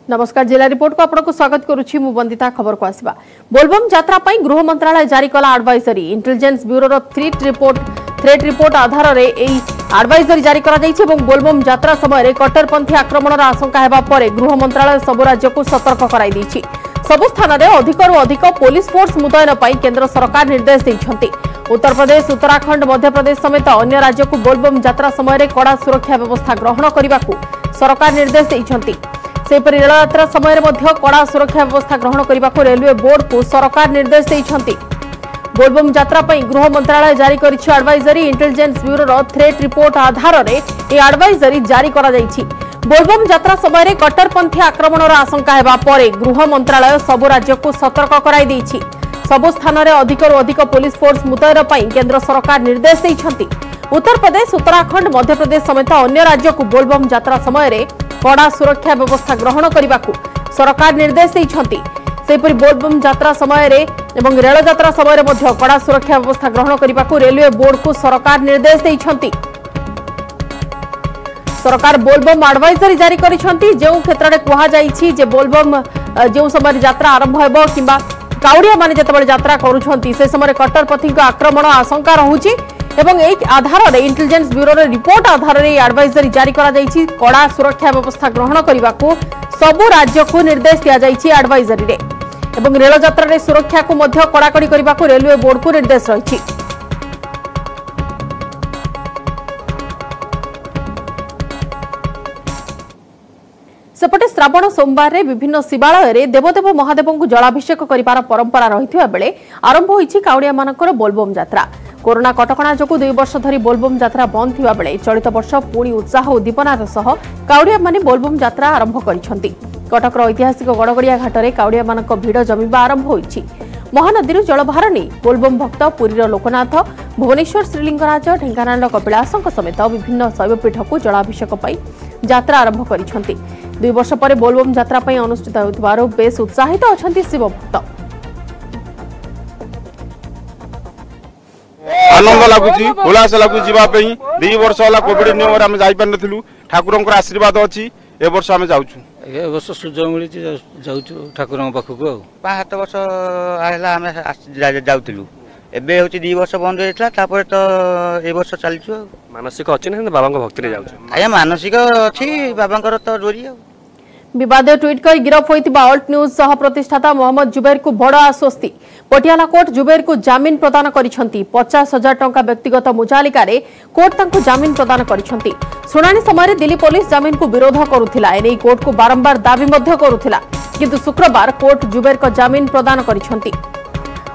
नमस्कार जिला रिपोर्ट को आपको स्वागत करुछि मु वंदिता खबर को आसीबा बोलबम यात्रा पई गृह मंत्रालय जारी कला एडवाइजरी इंटेलिजेंस ब्यूरो रो थ्रेट रिपोर्ट आधार रे एई एडवाइजरी जारी करा जाइछि एवं बोलबम यात्रा समय रे कट्टरपंथी आक्रमण रा आशंका हेबा परे गृह मंत्रालय सब राज्य को सतर्क कराई दैछि। सब स्थान रे अधिकरु अधिक पुलिस फोर्स मुतयन पई केंद्र सरकार निर्देश दैछन्ति। उत्तर प्रदेश उत्तराखंड मध्य प्रदेश समेत अन्य राज्य को बोलबम यात्रा समय रे कड़ा सुरक्षा व्यवस्था ग्रहण करबाकू सरकार निर्देश दैछन्ति। सेपरि रेल यात्रा समय कड़ा सुरक्षा व्यवस्था ग्रहण करने को रेलवे बोर्ड को सरकार निर्देश देइछन्ति। बोलबम यात्रा पई गृह मंत्रालय जारी करिछि एडवाइजरी इंटेलिजेंस ब्यूरो रो थ्रेट रिपोर्ट आधार रे ए एडवाइजरी जारी करा जाइछि। बोलबम यात्रा समय कट्टरपंथी आक्रमण आशंका हेबा परे गृह मंत्रालय सब राज्य को सतर्क कराई दैछि। सब स्थान रे अधिकरु अधिक पुलिस फोर्स मुतयन पई केंद्र सरकार निर्देश देइछन्ति। उत्तर प्रदेश उत्तराखंड मध्य प्रदेश समेत अन्य राज्य को बोलबम यात्रा समय कड़ा सुरक्षा व्यवस्था ग्रहण करने को सरकार निर्देश देइछन्ति। सेपरि बोलबम यात्रा समय एवं रेल यात्रा समय कड़ा सुरक्षा व्यवस्था ग्रहण करने को रेलवे बोर्ड को सरकार निर्देश देइछन्ति। सरकार बोलबम एडवाइजरी जारी करिछन्ति जो क्षेत्र में कहा जाइछि जे बोलबम जो समय यात्रा आरंभ हेबो किंबा काउडिया माने जतबे यात्रा करूछन्ति से समय कट्टरपंथी आक्रमण आशंका रहुछि एवं एक आधार रे इंटेलिजेंस ब्यूरो रे रिपोर्ट आधार रे एडवाइजरी जारी करा जाइछि। कड़ा सुरक्षा व्यवस्था ग्रहण करने को सबु राज्य को निर्देश दिया जाइछि एडवाइजरी रे एवं रेल यात्रा रे सुरक्षा को मध्य कड़ाकड़ी करने को रेलवे बोर्ड को निर्देश रहिछि। सेपटे श्रावण सोमवार रे विभिन्न शिवालय रे देवदेव महादेव को जलाभिषेक करिवार परंपरा रहिथिबा बेले आरंभ होइछि काउडिया मानकर बोलबम यात्रा। कोरोना कटकणा जो 2 वर्ष धरी बोलबम यात्रा बंद थिबा बेले चलित वर्ष पुणी उत्साह उद्दीपनार सह काउडिया माने बोलबम यात्रा आरंभ करिसंती। कटकर ऐतिहासिक गड़गड़िया घाट रे काउडिया मानक भिड़ जमिबा आरंभ होइछि। महानदी जलभार नहीं बोलबम भक्त पुरीर लोकनाथ भुवनेश्वर श्रीलिंगराज ढेंकानाल कपिलासंक समेत विभिन्न शैवपीठ को जलाभिषेक पई यात्रा आरंभ करिसंती। 2 वर्ष पर बोलबम यात्रा पई अनुष्ठित होतिबारो बेस उत्साहित अछंती शिव भक्त। आनंद लगुच उल्लास लगुच जावाई 2 वर्ष है कोविड नियम आम जापरि ठाकुर आशीर्वाद अच्छी ए वर्ष आम जाऊँ ए वर्ष सुजोग मिली जाऊँ ठाकुर पाखक 5-7 वर्ष आम जाऊँ एबे हूँ 2 वर्ष बंद होता तो ए वर्ष चलचु मानसिक अच्छी ना बाबा भक्ति आज्ञा मानसिक अच्छी बाबा तो डोरी विवाद ट्वीट कर गिरफ होइतिबा अल्ट न्यूज सह प्रतिष्ठाता मोहम्मद जुबैर को बड़ आश्वस्ति। पटियाला कोर्ट जुबैर को जामिन प्रदान करिसंती। 50,000 टंका व्यक्तिगत मुचालिका रे कोर्ट तांको जामिन प्रदान करिसंती। सुनानी समय दिल्ली पुलिस जामिन को विरोध करुथिला एने कोर्ट को बारंबार दाबी मध्य करुथिला किंतु शुक्रवार कोर्ट जुबैर को जामिन प्रदान करिसंती।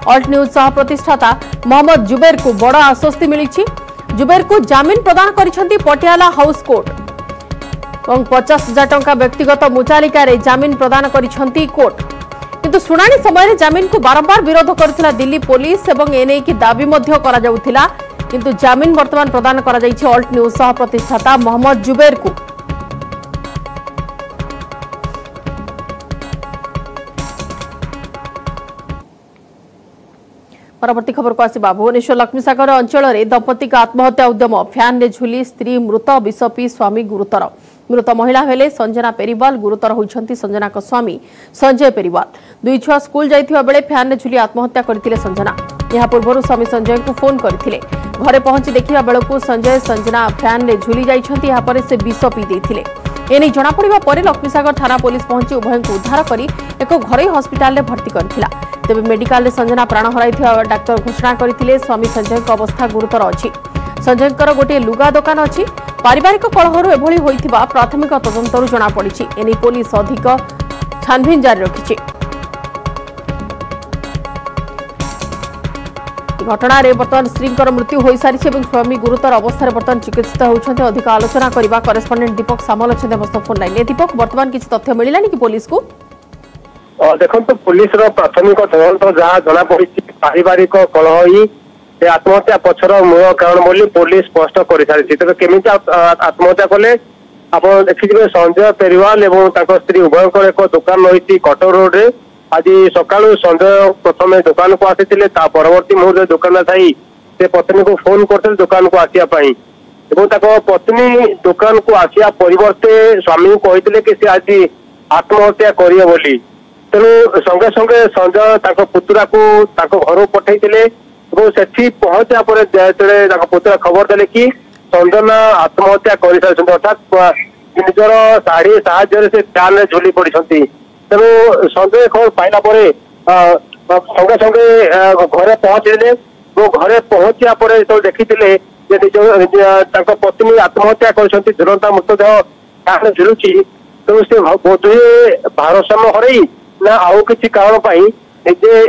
अल्ट न्यूज सह प्रतिष्ठाता मोहम्मद जुबैर को बड़ आश्वस्ति मिलिछि। जुबैर को जामिन प्रदान करिसंती पटियाला हाउस कोर्ट और 50,000 टंका व्यक्तिगत मुचालिका रे जामिन प्रदान करिसंती कोर्ट किंतु सुनानी समय जामिन को बारंबार विरोध करथिला दिल्ली पुलिस एवं एने की दाबी मध्य करा जाउथिला किंतु जामिन वर्तमान प्रदान करा जाइछि अल्ट न्यूज सह प्रतिष्ठाता मोहम्मद जुबैर को। परवर्ती खबर को आसिबा भुवनेश्वर लक्ष्मीसागर अंचल रे दंपति का आत्महत्या उद्यम फैन रे झुली स्त्री मृत विष पी स्वामी गुरुतर। मृत महिला हेले संजना पेरीवाल गुरुतर होइछंती संजना का स्वामी संजय पेरीवाल। 2 छुआ स्कूल जाइथिबा बेले फैन रे झुली आत्महत्या करथिले संजना। यहा पूर्व स्वामी संजय को फोन करथिले घरे पहुंची देखिबा बेलकु संजय संजना फैन रे झुली जाइछंती यहा पर से विष पी देथिले। एने जणा पड़िबा परे लक्ष्मीसागर थाना पुलिस पहुंची उभय को उद्धार करी एक घरोई हस्पिटाल रे भर्ती करथिला। तेबे मेडिकल रे संजना प्राण हराइथिबा डाक्टर घोषणा करथिले स्वामी संजय को अवस्था गुरुतर अछि। संजयकर गोटे लुगा दुकान अछि। पारिवारिक कलहरु एभली होइथिबा प्राथमिक तदंतरु जणा पड़िछि। एने पुलिस अधिक छानबीन जारी रखिछि। घटना रे बर्तमान स्त्रीकर मृत्यु होई सारिछि एवं स्वामी गुरुतर अवस्था रे बर्तमान चिकित्सित होउछन्ते। अधिक आलोचना करबा करेस्पोंडेंट दीपक सामल अछन्ते मस्त फोन लाइन ए दीपक वर्तमान किछ तथ्य मिलिलानी कि पुलिस को देखो तो पुलिस रो प्राथमिक तदंत जहाँ जना पड़ी पारिवारिक कलह से आत्महत्या पछर मूल कारण बोली पुलिस स्पष्ट कर सारी। तेज केमी आत्महत्या कले आप देखिए संजय पेरीवाल और स्त्री उभयकर एक दुकान रही कटक रोड रे आज सका संजय प्रथम दुकान को आसी परवर्ती मुहूर्त दुकान थी से पत्नी को फोन करते दुकान को आसापी पत्नी दुकान को आसिया परिवर्ते स्वामी को कहते कि सी आज आत्महत्या करिए बोली तेणु संगे संगे संजय पुतुरा को घर पठे सेठी पहुंचा पर पुतुरा खबर देले कि संजना आत्महत्या कर सारी अर्थात निजर शाढ़ी साहाय्य से फैन रे झुली पड़ी तेणु संजय खबर पाइला संगे संगे घरे पहुंचले वो घरे पहुंचा पर देखी पत्नी आत्महत्या कर झुलंता मृतदेह फैन झुलुची तेणु से बोधे भारसाम्य हरई ना आउ किसी कारण पाई निजे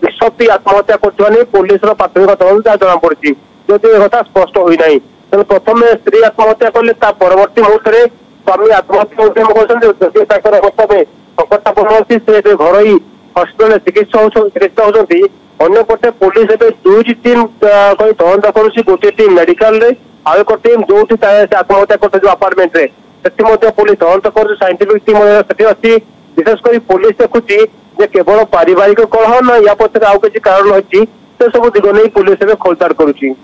विष पी आत्महत्या कर पुलिस प्राथमिक तदंत जना पड़ी जदि कथा स्पष्ट होना तेणु प्रथम स्त्री आत्महत्या कले परवर्ती मुहूर्त में स्वामी आत्महत्या उद्यम कर अवस्था में संकटापन्न अच्छी से घर हस्पिटाल चिकित्सा होती अंपटे पुलिस दुईटी टीम तदंत कर गोटे टीम मेडिकल आउ एक टीम जो आत्महत्या कर अपार्टमेंट रे पुलिस तदंत कर साइंटिफिक टीम अच्छी विशेषकर पुलिस देखुची केवल पारिवारिक कलह ना या पक्ष आउ किसी कारण अच्छी से सब दिग नहीं पुलिस खोलताड़ करुच्ची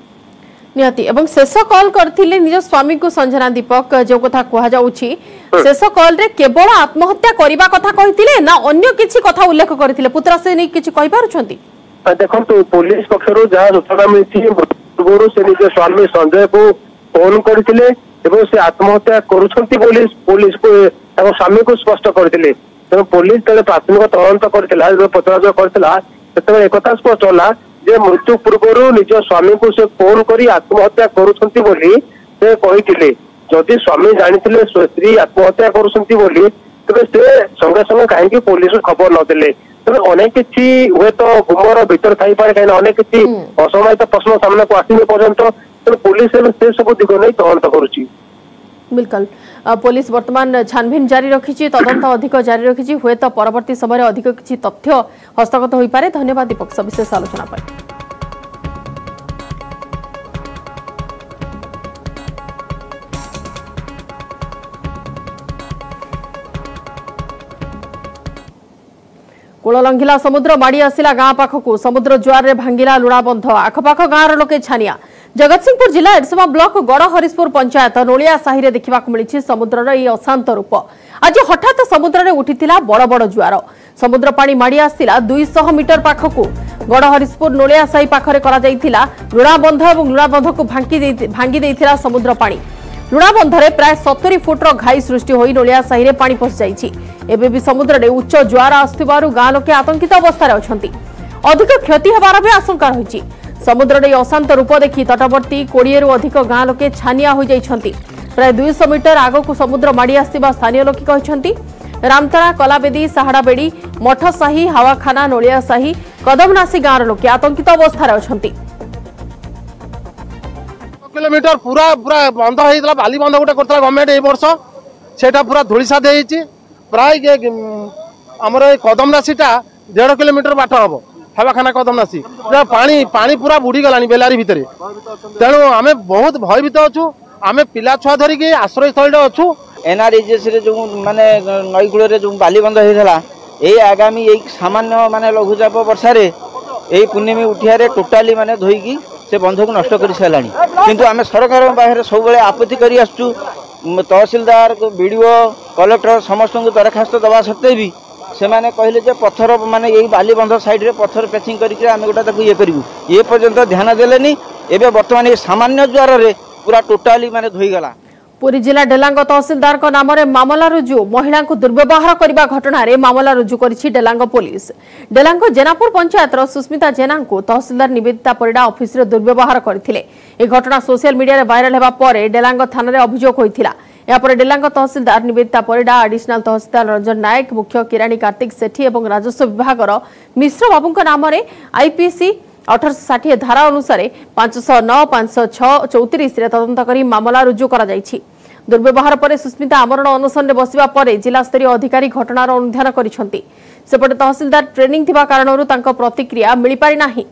निहाती एवं शेष कॉल करथिले निज स्वामी को संजना दीपक जो कथा कहा जाउची शेष कॉल रे केवल आत्महत्या करिबा कथा कहिथिले ना अन्य किछि कथा उल्लेख करथिले पुत्रा से नहीं किछि कहि पारुछंती देखंतु पुलिस पक्षरु जहा सूचना मिलछि पूर्व से निज स्वामी संजय को फोन करथिले एवं से आत्महत्या करुछंती पुलिस को स्वामी को स्पष्ट करथिले तेणु पुलिस तले प्राथमिक तदंत करथिला पचराज करथिला सेते एकता स्पष्ट होला जे मृत्यु पूर्व निज स्वामी को से फोन करी आत्महत्या करुछंती बोली से कहिथिले जदि स्वामी जानिथिले स्त्री आत्महत्या करुछंती बोली तबे से संगे संगे कहीं पुलिस खबर नदेले तेणु अनेक किसी हुए तो गुमर भीतर थी पाए कहीं अनेक किसी असमयित प्रश्न सामना को आसने पर्यंत तेणु पुलिस से सब दिग नहीं तदंत करुच्ची बिल्कुल पुलिस वर्तमान छानबीन जारी रखी तदंत अधिक जारी रखी हुए तो परवर्ती समय अधिक किसी तथ्य हस्तगत हो पारे। धन्यवाद दीपक सविशेष आलोचना पर। कूल लंघिला समुद्र माड़ी आसिला गाँ पाखक समुद्र जुआर रे भांगिला लुणाबंध आखपाख गाँव लोके छानिया जगतसिंहपुर जिला एरसमा ब्लॉक गड़ हरिशपुर पंचायत नोलिया साहि देखा मिली समुद्र अशांत रूप आज हठात समुद्र में उठिथिला बड़ बड़ जुआर समुद्र पानी माड़ी आसिला 200 मीटर पाखक गड़ हरिशपुर नोलिया साहि पाखरे करा जायथिला लुणाबंध और लुणाबंध को भांगी देइथिला समुद्र पानी लुणाबंधरे प्राय 70 फुट्र घाई सृष्टि होई नोलिया साहि रे पानी पशि जाइछि एबे भी समुद्र में उच्च जुआर आसुथिबारु गाँ लोके आतंकित अवस्था अछंती अधिक क्षति हेबार भी आशंका रहिछि समुद्र अशांत रूप देखि तटवर्ती 20 रु अधिक गाँ लोके छानिया हो जाइछंती प्राय 200 मीटर आग को समुद्र माड़ी आसिबा स्थानीय लोके कहछंती रामतरा कलाबेदी साहाड़ाबेड़ी मठसाही हावाखाना नोलिया साही कदमनासी गाँव लोके आतंकित अवस्था अछंती किलोमीटर पूरा पूरा बंद होइतला बाली बंद गोटे करतला गवर्नमेंट ए वर्ष सेटा पूरा धुलिसा देइछि प्राय हमर कदमनासीटा 1.5 किलोमीटर बाट हबो हावाखाना कदमनासी पानी पानी पूरा बुड़ी गलानी बेलारी भितर तेणु आमे बहुत भयभीत अच्छु आमे पिला छुआ धरिकी आश्रय स्थल अच्छु एनआरईजीएस रे जो माने नई कूल रे जो बाली बंद होइथला ए आगामी ए सामान्य माने लघुचाप वर्षा रे ए पूर्णिमी उठियारे टोटाली माने धोईकी से बंध को नष्ट कर साराणी किंतु आमे सरकार बाहर सब बेले आपत्ति करी आसु तहसीलदार बीडीओ कलेक्टर समस्त को दरखास्त दवा सत्ते भी से माने कहले जे पत्थर माने यही बाली बंध साइड रे पत्थर पेचिंग करके आमे गोटा ताकू ये करिवु ये पर्यंत ध्यान देलेनी एबे वर्तमान ये सामान्य ज्वार रे पूरा टोटाली माने धोई गला पुरी जिला डेलांग तहसीलदार को नाम रे मामला रुजु महिला को दुर्व्यवहार करबा घटना रे मामला रुजु करिछि डेलांग पुलिस डेलांग जेनापुर पंचायत रो सुस्मिता जेना को तहसीलदार निवेदिता परिडा ऑफिस रे दुर्व्यवहार करथिले ए घटना सोशल मीडिया रे वायरल हेबा परे डेलांग थाना रे अभियोग होइथिला यापर डेलांग तहसीलदार निवेदिता परिडा एडिशनल तहसीलदार रंजन नायक मुख्य किराणी कार्तिक सेठी और राजस्व विभाग मिश्र बाबू नाम रे आईपीसी 1860 धारा अनुसार 509 506 34 रे तदंत करी मामला रुजु करा जायछि दुर्व्यवहार पर सुस्मिता आमरण अनशन में बसिबा परे जिला स्तरीय अधिकारी घटनार अनुध्यान करिसंती सेपटे तहसीलदार ट्रेनिंग थिबा कारणरू तांको प्रतिक्रिया मिली पारि नाही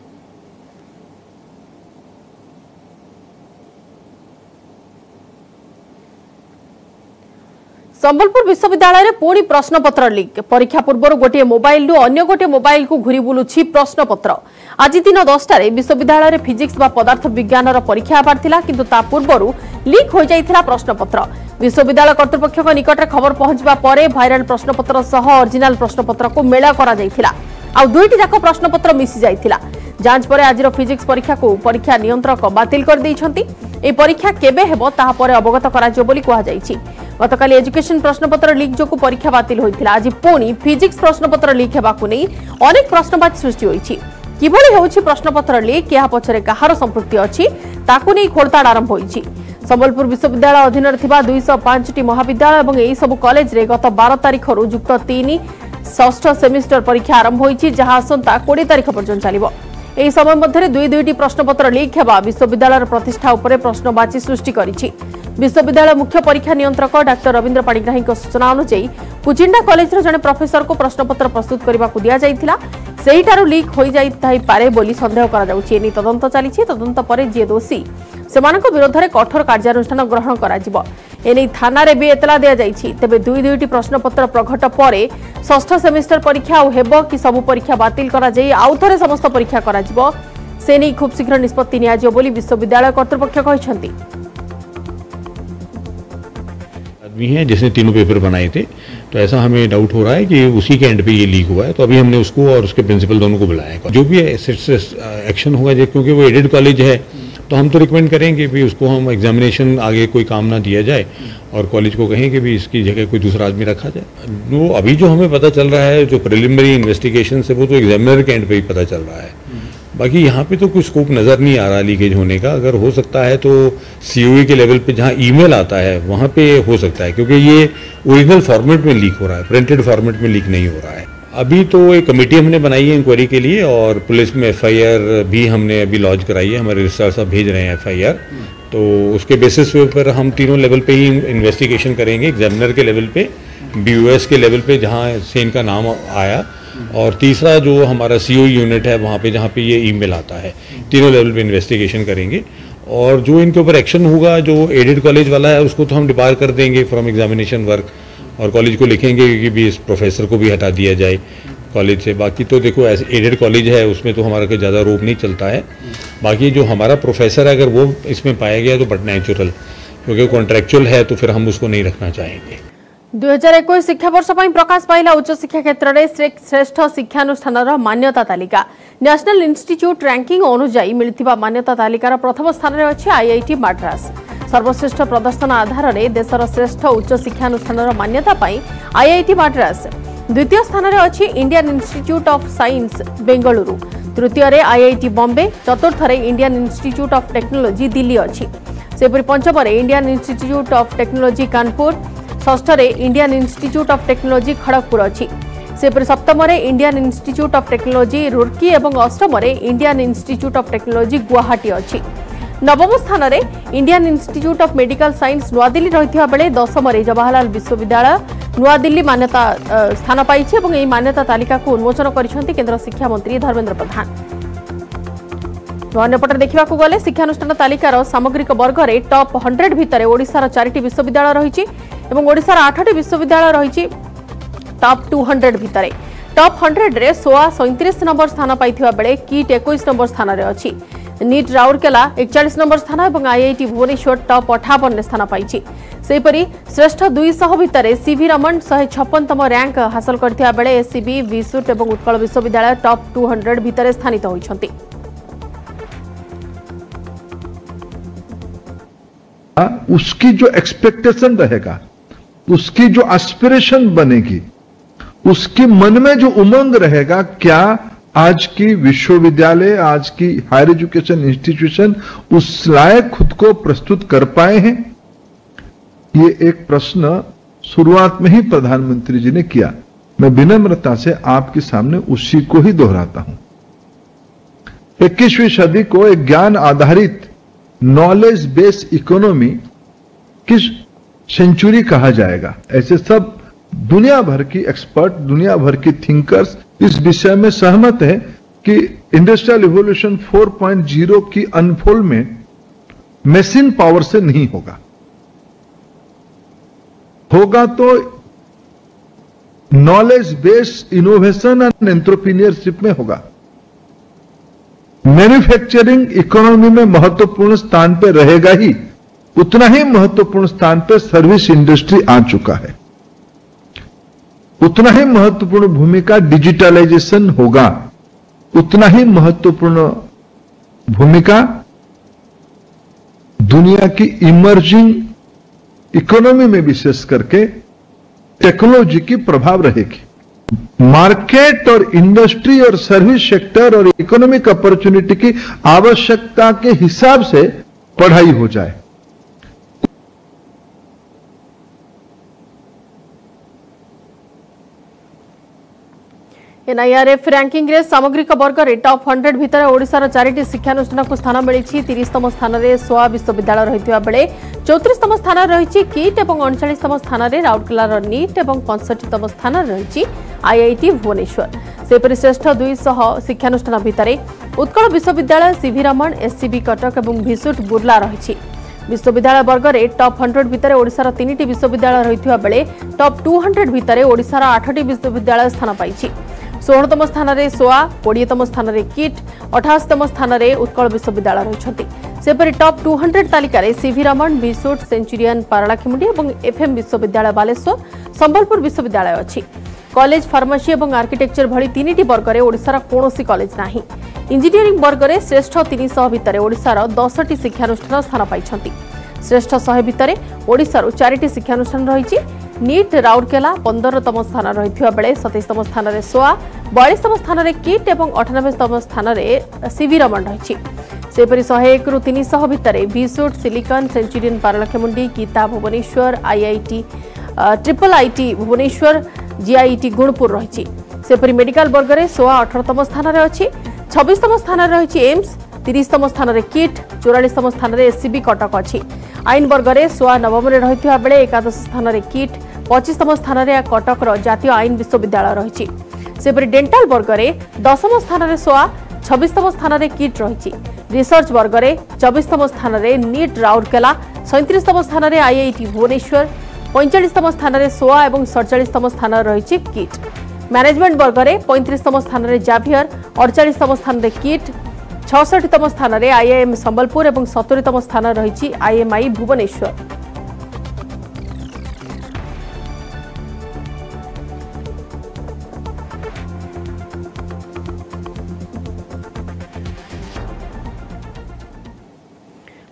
संबलपुर विश्वविद्यालय रे पुणी प्रश्नपत्र लीक परीक्षा पूर्व गोटे मोबाइल रु अन्य गोटे मोबाइल को घुरी बुलुछि प्रश्नपत्र। आज दिन 10टारे विश्वविद्यालय रे फिजिक्स बा पदार्थ विज्ञान परीक्षा हेबार थिला किंतु ता पूर्व लीक हो जाइथिला प्रश्नपत्र। विश्वविद्यालय कर्तृपक्ष निकट खबर पहुंचबा परे भाइराल प्रश्नपत्र सह ओरिजिनल प्रश्नपत्र को मेल करा जाइथिला आ दुईटी जाक प्रश्नपत्र मिसी जाइथिला। जांच पर आज फिजिक्स परीक्षा को परीक्षा नियंत्रक बातिल कर दैछंती। ए परीक्षा केबे हेबो ताहा परे अवगत कराजियो बोली कहा जाइछि। गतकाली एजुकेशन प्रश्नपत्र लीक जोकु परीक्षा बातिल होइथिला। आज पुणी फिजिक्स प्रश्नपत्र लीक हेबाकु नै अनेक प्रश्नवाची सृष्टि होइछि। किभଳି हेउछि प्रश्नपत्र लीक या पछरे कहार संपृक्ति अछि ताकु नै खोलताड आरंभ होइछि। संबलपुर विश्वविद्यालय अधीन थिबा 205 टी महाविद्यालय एवं एही सब कॉलेज रे गत 12 तारिख रु युक्त 3 षष्ठ सेमिस्टर परीक्षा आरंभ होइछि जहां आसंता 20 तारिख पर्यंत चलिबो। एही समय मध्ये दुईटी प्रश्नपत्र लीक हेबा विश्वविद्यालय प्रतिष्ठा उपरे प्रश्नवाची सृष्टि करिछि। विश्वविद्यालय मुख्य परीक्षा नियंत्रक डाक्टर रविंद्र पाणिग्राही सूचना अनुसार कुचिंडा कॉलेज जड़े प्रोफेसर को प्रश्नपत्र प्रस्तुत करने को दि जाइथिला सेहिठारु लीक हो जाई पारे बोली संदेह करा जाउछि। एनी तदंत चलिछि। तदंत परे जे दोषी सेमानक विरोध में कठोर कार्यानुष्ठान ग्रहण करा जिवो। एनी थाना रे भी एतला दिया जाइछि। तबे दुईटी प्रश्नपत्र प्रघट परे षष्ठ सेमिस्टर परीक्षा आउ हेबो कि सबु परीक्षा बातिल करा जाई आउ थरे समस्त परीक्षा करा जिवो से नै खूब शीघ्र निष्पत्ति निया जिवो बोली विश्वविद्यालय कर्तृपक्ष कहिसंती। आदमी हैं जिसने तीनों पेपर बनाए थे, तो ऐसा हमें डाउट हो रहा है कि उसी के एंड पे ये लीक हुआ है। तो अभी हमने उसको और उसके प्रिंसिपल दोनों को बुलाया है। जो भी एक्शन होगा क्योंकि वो एडेड कॉलेज है तो हम तो रिकमेंड करेंगे भी उसको हम एग्जामिनेशन आगे कोई काम ना दिया जाए और कॉलेज को कहें कि भी इसकी जगह कोई दूसरा आदमी रखा जाए। वो अभी जो हमें पता चल रहा है जो प्रिलिमिनरी इन्वेस्टिगेशन से वो तो एग्जामिनर के एंड पे ही पता चल रहा है। बाकी यहाँ पे तो कोई स्कोप नज़र नहीं आ रहा लीकेज होने का। अगर हो सकता है तो सीओई के लेवल पे जहाँ ईमेल आता है वहाँ पे हो सकता है क्योंकि ये ओरिजिनल फॉर्मेट में लीक हो रहा है, प्रिंटेड फॉर्मेट में लीक नहीं हो रहा है। अभी तो एक कमेटी हमने बनाई है इंक्वायरी के लिए और पुलिस में एफआईआर भी हमने अभी लॉन्च कराई है। हमारे रजिस्ट्रार साहब भेज रहे हैं एफआईआर, तो उसके बेसिस पर हम तीनों लेवल पे ही इन्वेस्टिगेशन करेंगे। एग्जामिनर के लेवल पे, बीयूएस के लेवल पे जहाँ से इनका नाम आया और तीसरा जो हमारा सीओई यूनिट है वहाँ पे जहाँ पे ये ईमेल आता है, तीनों लेवल पे इन्वेस्टिगेशन करेंगे। और जो इनके ऊपर एक्शन होगा जो एडेड कॉलेज वाला है उसको तो हम डिबार कर देंगे फ्रॉम एग्जामिनेशन वर्क और कॉलेज को लिखेंगे कि भी इस प्रोफेसर को भी हटा दिया जाए कॉलेज से। बाकी तो देखो ऐसे एडेड कॉलेज है उसमें तो हमारा कोई ज़्यादा रोक नहीं चलता है। बाकी जो हमारा प्रोफेसर है अगर वो इसमें पाया गया तो बट नेचुरल, क्योंकि कॉन्ट्रैक्चुअल है तो फिर हम उसको नहीं रखना चाहेंगे। 2021 शिक्षा वर्ष प्रकाश पाइला उच्च शिक्षा क्षेत्र में श्रेष्ठ शिक्षानुष्ठान मान्यता तालिका। नेशनल इंस्टीट्यूट रैंकिंग अनुजाई मिलथिबा मान्यता तालिकार प्रथम स्थान में अच्छी आईआईटी मद्रास। सर्वश्रेष्ठ प्रदर्शन आधार में देशर श्रेष्ठ उच्च शिक्षानुष्ठान मान्यता पाई आईआईटी मद्रास। द्वितीय स्थान में अच्छी Indian Institute of Science Bengaluru. तृतीय रे आईआईटी बॉम्बे। चतुर्थ रे Indian Institute of Technology Delhi अच्छी। सेपरि पंचम रे Indian Institute of Technology Kanpur. षष्ठ रे Indian Institute of Technology Kharagpur अच्छी। सेपरि सप्तम रे Indian Institute of Technology Roorkee एवं अष्टम रे Indian Institute of Technology Guwahati अच्छी। नवम स्थान रे Indian Institute of Medical Science नुआदिल्ली रहिथिबा बेले दशम रे जवाहरलाल विश्वविद्यालय नुआदिल्ली मान्यता स्थान पाइछि एवं एही मान्यता तालिका को उन्मोचन करिसेंति केंद्र शिक्षा मंत्री धर्मेंद्र प्रधान। अन्यपटे देखा गले शिक्षानुष्ठान तालिकार सामग्रिक वर्ग में टॉप 100 भितर ओडिशार 4टी विश्वविद्यालय रही और ओडिशार 8टी विश्वविद्यालय रही टॉप 200 भितर। टॉप 100 रे सोआ 37 नंबर स्थान पाइथिबा बेले किट 21 नंबर स्थान रे अछि। नीट राउरकेला 41 नंबर स्थान और आईआईटी भुवनेश्वर टॉप 58 स्थान पाइछि। सेहीपरि श्रेष्ठ 200 भितर सीवी रमन 156तम रैंक हासिल करथिबा बेले एससीबी विसुट और उत्कल विश्वविद्यालय टॉप 200 भितर स्थानित होइछन्ति। उसकी जो एक्सपेक्टेशन रहेगा, उसकी जो एस्पिरेशन बनेगी, उसके मन में जो उमंग रहेगा, क्या आज की विश्वविद्यालय, आज की हायर एजुकेशन इंस्टीट्यूशन उस लायक खुद को प्रस्तुत कर पाए हैं? ये एक प्रश्न शुरुआत में ही प्रधानमंत्री जी ने किया। मैं विनम्रता से आपके सामने उसी को ही दोहराता हूं। 21वीं सदी को एक ज्ञान आधारित नॉलेज बेस्ड इकोनॉमी किस सेंचुरी कहा जाएगा? ऐसे सब दुनिया भर की एक्सपर्ट, दुनिया भर की थिंकर्स इस विषय में सहमत है कि इंडस्ट्रियल रिवॉल्यूशन 4.0 की अनफोल्डमेंट मशीन पावर से नहीं होगा। होगा तो knowledge based innovation and entrepreneurship में होगा। मैन्युफैक्चरिंग इकोनॉमी में महत्वपूर्ण स्थान पे रहेगा ही, उतना ही महत्वपूर्ण स्थान पे सर्विस इंडस्ट्री आ चुका है। उतना ही महत्वपूर्ण भूमिका डिजिटलाइजेशन होगा, उतना ही महत्वपूर्ण भूमिका दुनिया की इमर्जिंग इकोनॉमी में विशेष करके टेक्नोलॉजी की प्रभाव रहेगी। मार्केट और इंडस्ट्री और सर्विस सेक्टर और इकोनॉमिक अपॉर्चुनिटी की आवश्यकता के हिसाब से पढ़ाई हो जाए। एनआईआरएफ रैंकिंग रे सामग्रिक वर्ग रे टॉप 100 भितर ओडिशार 4टी शिक्षानुष्ठान को स्थान मिली। 30तम स्थान रे सोआ विश्वविद्यालय रहितबा बेले 34तम स्थान रही किट और 39तम स्थान रे राउरकेलार नीट और 65तम स्थान रही आईआईटी भुवनेश्वर। सेपरि श्रेष्ठ 200 शिक्षानुष्ठान भितर उत्कल विश्वविद्यालय सीवी रमण एससीबी कटक और भिसुट बुर्ला रही। विश्वविद्यालय वर्ग में टॉप 100 भितर ओडिशार 3टी विश्वविद्यालय रहितबा बेले टॉप 200 भितर ओडिशार 8टी विश्वविद्यालय स्थान पाइछि। 16तम स्थान में सोआ, 20तम स्थान में किट, 88तम स्थान में उत्कल विश्वविद्यालय रही। सेपरि टॉप 200 तालिकार सीवी रमण, भिसुट, सेंचुरियन पारलाखेमुंडी और एफएम विश्वविद्यालय बालेश्वर, संबलपुर विश्वविद्यालय अच्छी। कॉलेज, फार्मेसी और आर्किटेक्चर भली 3टी वर्ग में ओडिशार कौनसी कॉलेज नाही। इंजीनियरिंग वर्ग में श्रेष्ठ 300 भितर ओडिशार 10टी शिक्षानुष्ठान स्थान पाइछंती। श्रेष्ठ 100 भितर ओडिशार 4टी शिक्षानुष्ठान रही। नीट राउरकेला 15तम स्थान रही बेले 27तम स्थान में सोआ, 42तम स्थान में किट और 98तम स्थान में सीवी रमण रही। सेपरि 101 रु 300 भितर भिसुट, सिलिकन, सेंचुरियन पारलाखेमुंडी, गीता Bhubaneswar, IIT, triple IT Bhubaneswar, GIT Gunupur रही। सेपरि मेडिकल वर्ग में सोआ 18तम स्थान में अच्छी। 26तम स्थान रही एम्स, 30तम स्थान में किट, 44तम स्थान में एससीबी कटक अच्छी। आईन वर्ग में सोआ 9म रही बेले 11 स्थान में किट, 25तम स्थान में कटकर जातीय आईन विश्वविद्यालय रही। सेपरि डेंटाल वर्ग में 10म स्थान में सोआ, 26तम स्थान में किट रही। रिसर्च वर्ग में 24तम स्थान में नीट राउरकेला, 37तम स्थान में आईआईटी भुवनेश्वर, 45तम स्थान में सोआ और 47तम स्थान रही किट। मैनेजमेंट वर्ग में 35तम स्थान में जाभियर, 48तम स्थान में किट, 66तम स्थान में आईआईएम संबलपुर और 70तम स्थान रही आईएमआई भुवनेश्वर।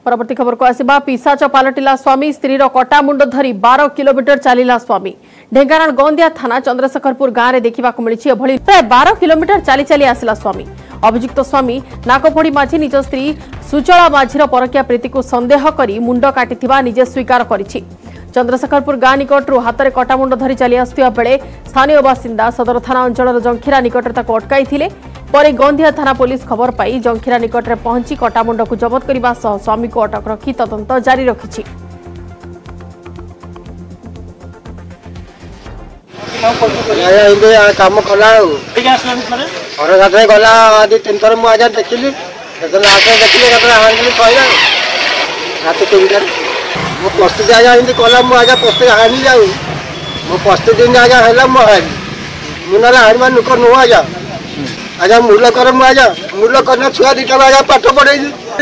परवर्ती खबर को आसिबा। पिशाच पालटिला स्वामी, स्त्रीर कटा मुंड धरी 12 किलोमीटर चलिला स्वामी। ढेंकानाल गोंदिया थाना चंद्रशेखरपुर गांव में देखा मिली एभली प्राय 12 किलोमीटर चली चली आसिला स्वामी। अभियुक्त स्वामी नाकफोड़ी माझी निज स्त्री सुचला माझीर परकिया प्रीति को संदेह करी मुंड काटिथिबा निजे स्वीकार करिछि। चंद्रशेखरपुर गां निकटरू हाथ कटा मुंड धरी चली आसुथिबा बेले स्थानीय बासिंदा सदर थाना अंचल जंखीरा निकटरे ताको अटकाई परे गोंदिया थाना पुलिस खबर पाई जंखीरा निकटरे पहुंची कटा मुंड को जबत करने सह स्वामी को अटक रखी तदंत जारी रखिछि। काम कला गला 2-3 थर मुझे देखिली देखिए रात 3 मो प्रस्तुति आजा हिंदी कला मुझे प्रस्तुति हानि जाऊ मो प्रस्तुति आजा है मुझे हाणवा नुक नुह आजा आजा मूल कर मुझे मूल कर छुआ 2टा आजा पाठ पढ़े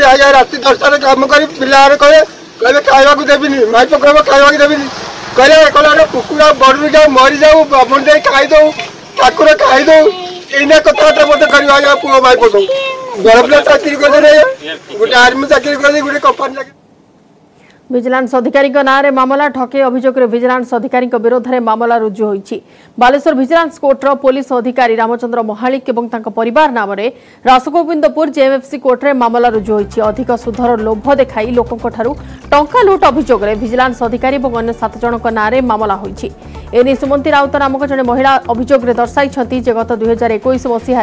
आजा रात 10टार कम कर पिला कहे कहे खावा देवी माइप कह खावा देवी कहले कला कुकुड़ा बड़ी जाऊ मरी जाऊ बाबन दे खाईदे ठाकुर खाईदे एना कथा मत कर पुओ माइप गरबला चाकरी कर गोटे आर्मी चाकरी कर गोटे कंपनी विजिलेंस अधिकारी नाँ में मामला ठके अभियोग विजिलेंस अधिकारी विरोध में मामला रुजु होईछि। बालेश्वर विजिलेंस कोर्टर पुलिस अधिकारी रामचंद्र महालिक और परिवार नाम में रासगोविंदपुर जेएमएफसी कोर्टे मामला रुजु होईछि। अधिक सुधर लोभ देखाई लोकों ठारू टंका लुट अभियोग विजिलेंस अधिकारी और अन्य 7 जनक नाँ में मामला होईछि। एने सुमंती राउत नामक जड़े महिला अभियोग दर्शाई जे गत 2021 मसीह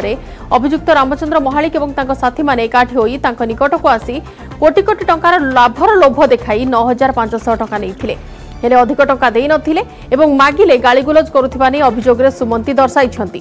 अभियुक्त रामचंद्र महालिक और साथी मैंने एकाठी होई निकट को आसी कोटी कोटी टंकार लाभर लोभ देखाई 9,500 टंका नहीं हेले अधिक टंका देई नथिले एवं मागिले गालीगुलज करुथिबा नै अभियोगरे सुमंती दर्शाइछंती।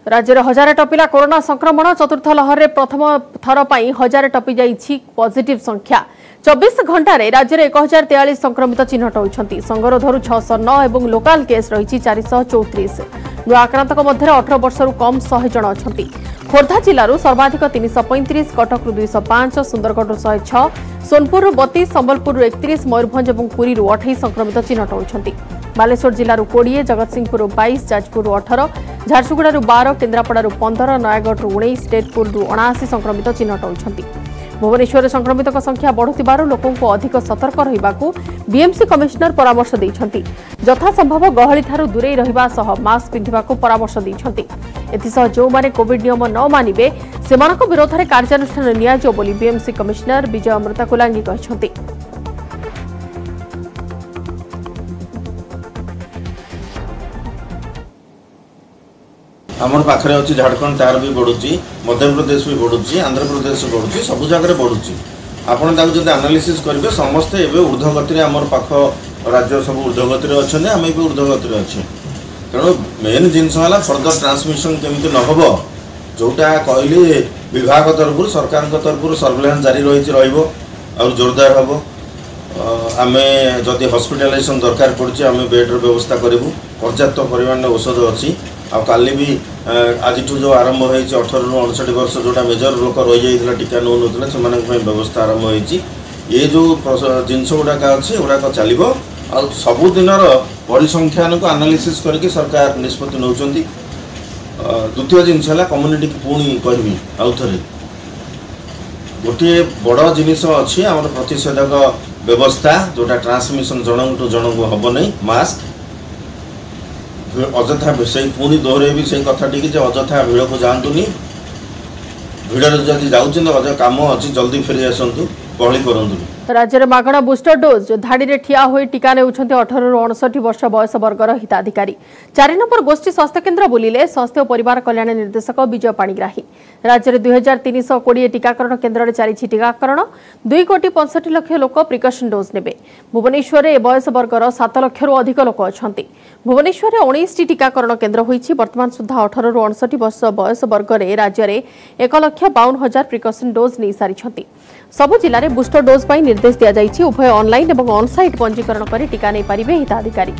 राज्य में 1000 टपिला कोरोना संक्रमण चतुर्थ लहर में प्रथम थर पर 1000 टपी जाइछि पॉजिटिव संख्या 24 घंटे राज्य में 1043 संक्रमित चिन्हट होती संगरोधर 609 और लोकाल केस रही 434 नुआ आक्रांतक मध्य 18 वर्ष कम 100 जन अच्छा खोर्धा जिलूर सर्वाधिक 335 कटक 205 सुंदरगढ़ 106 सोनपुर 32 संबलपुर 31 मयूरभंज और पुरी 28 संक्रमित चिन्हट होती बालेश्वर जिलूर 20 जगतसिंहपुर 22 जाजपुर 18 झारसुगुड़ा 12 केन्द्रापड़ा 15 नयागढ़ 19 तेजपुर 79 संक्रमित चिन्हट होती भुवनेश्वर संक्रमित संख्या बढ़ुथिबारु लोकों को अधिक सतर्क रहिबाकू बीएमसी कमिश्नर परामर्श दैछंती यथासंभव गहली ठारू दूरे रहिबा सह मास्क पिंधिबाकू परामर्श दैछंती एथिसह जो माने कोविड नियम न मानिबे सेमानक विरोध रे कार्यानुष्ठान नियाजो बोली बीएमसी कमिश्नर विजय अमृता कुलांगी कहछंती आमर पाखे अच्छी झारखंड तार भी बढ़ुची मध्य प्रदेश भी बढ़ुची आंध्र प्रदेश बढ़ुची सब जगह बढ़ुची आपड़ जब एनालिसिस करेंगे समस्ते एवं ऊर्ध्वगति आमर पाख राज्य सब ऊर्ध्वगति अच्छा आम भी ऊर्ध्वगति अच्छे तेणु मेन जिनस फर्दर ट्रांसमिशन केमी न हम जोटा कहली विभाग तरफ सरकार तरफ सर्वेलांस जारी रही और जोरदार हम आम जदि हॉस्पिटलाइजेशन दरकार पड़े आम बेड्र व्यवस्था करूँ पर्याप्त परिमाण औषध अच्छी आ काली भी आज जो आरंभ हो 18 ରୁ 59 वर्ष जोटा मेजर लोक रही जाइए टीका नौ ना से व्यवस्था आरंभ हो ये जो जिनस गुड़ाक अच्छी गुड़ाक चलो आ सबुदिन परिसंख्यान को एनालिसिस करके सरकार निष्पत्ति नौ द्वितीय जिनस है कम्युनिटी की पुणी कहबी आउ थे गोटे बड़ जिनिस अच्छी आम प्रतिषेधक व्यवस्था जोटा ट्रांसमिशन जनक टू जनक हम नहीं मास्क अजथा से पुणी दोहरे भी से कथा टी अजथा भिड़ को जातुनि भिड़ जदि जाऊँ काम अच्छी जल्दी फेरी आसतु गहली करूँ राज्य में मागणा बुस्टर डोज धाड़ी में ठिया होई टीका नेउछन्ते 18 ରୁ 69 वर्ष बयस वर्गर हिताधिकारी 4 नंबर गोष्ठी स्वास्थ्य केन्द्र बुलिले स्वास्थ्य और परिवार कल्याण निर्देशक विजय पाणिग्राही राज्य में 2320 टीकाकरण केन्द्र में चली टीकाकरण 2,65 लाख लोक प्रिकसन डोज नेबे भुवनेश्वर में बयस वर्गर 7 लाख अधिक लोक अच्छा भुवनेश्वर में 19 टीकाकरण केन्द्र होईछि वर्तमान सुधा 18 ରୁ 69 वर्ष बयस वर्गर राज्य में 1,52,000 प्रिकसन डोज नहीं सारी सबु जिले में बुस्टर डोज पर निर्देश दिया जाइछि उभय ऑनलाइन और ऑनसाइट पंजीकरण कर टीका नहीं पारिबे हिताधिकारी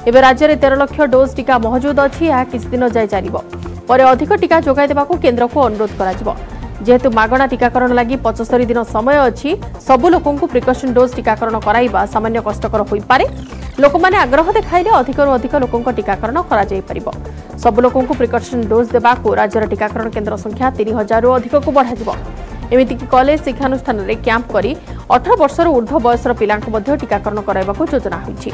एवं राज्य में 13 लाख डोज टीका मौजूद अच्छी यह किछ दिन जाय चलिबो पर अधिक टीका जोगाई देबाकू केन्द्र को अनुरोध करा जेहेतु मागणा टीकाकरण लगी 75 दिन समय अच्छी सबु लोकों को प्रिकसन डोज टीकाकरण कराइबा सामान्य कष्टकर होई पारे लोक माने आग्रह देखाइले अधिकरू अधिक लोकों टीकाकरण करा जाय परिबो सबु लोकों को प्रिकसन डोज देबाकू राज्यर टीकाकरण केन्द्र संख्या 3000 ରୁ अधिक को बढ़ाजिबो एमितिक कॉलेज शिक्षानुष्ठान में कैंप करी 18 वर्ष ऊर्ध्व बयसर पिलांको टीकाकरण कराइबाकू योजना होइछि।